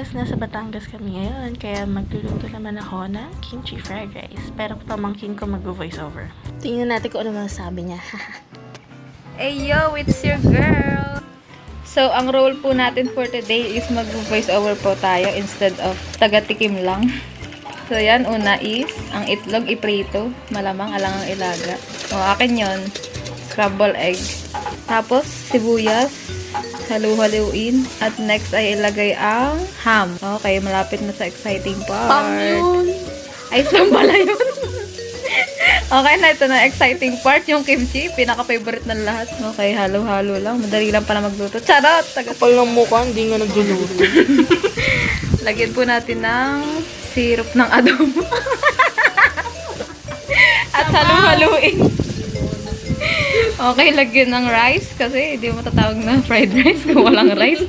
guys, nasa Batangas kami ngayon, kaya magluluto naman ako ng kimchi fried rice. Pero pamangkin ko mag-voice over. Tingnan natin kung ano masasabi niya. Hey yo, it's your girl! So, ang role po natin for today is mag-voice over po tayo instead of taga-tikim lang. So, yan. Una is, ang itlog iprito. Malamang alangang ilaga. O, akin yon, scrambled egg. Tapos, sibuyas. Halu-haluin. At next ay ilagay ang ham. Okay, malapit na sa exciting part. Pang yun! Ay, saan pala yun? Okay na, ito na exciting part, yung kimchi. Pinaka-favorite ng lahat. Okay, halo-halo lang. Madali lang pala magluto. Charot! Kapal ng mukha, hindi nga nagluluto. Lagyan po natin ng syrup ng adobo. At halu-haluin. Okay, lagyan ng rice kasi hindi mo tatawag na fried rice kung walang rice.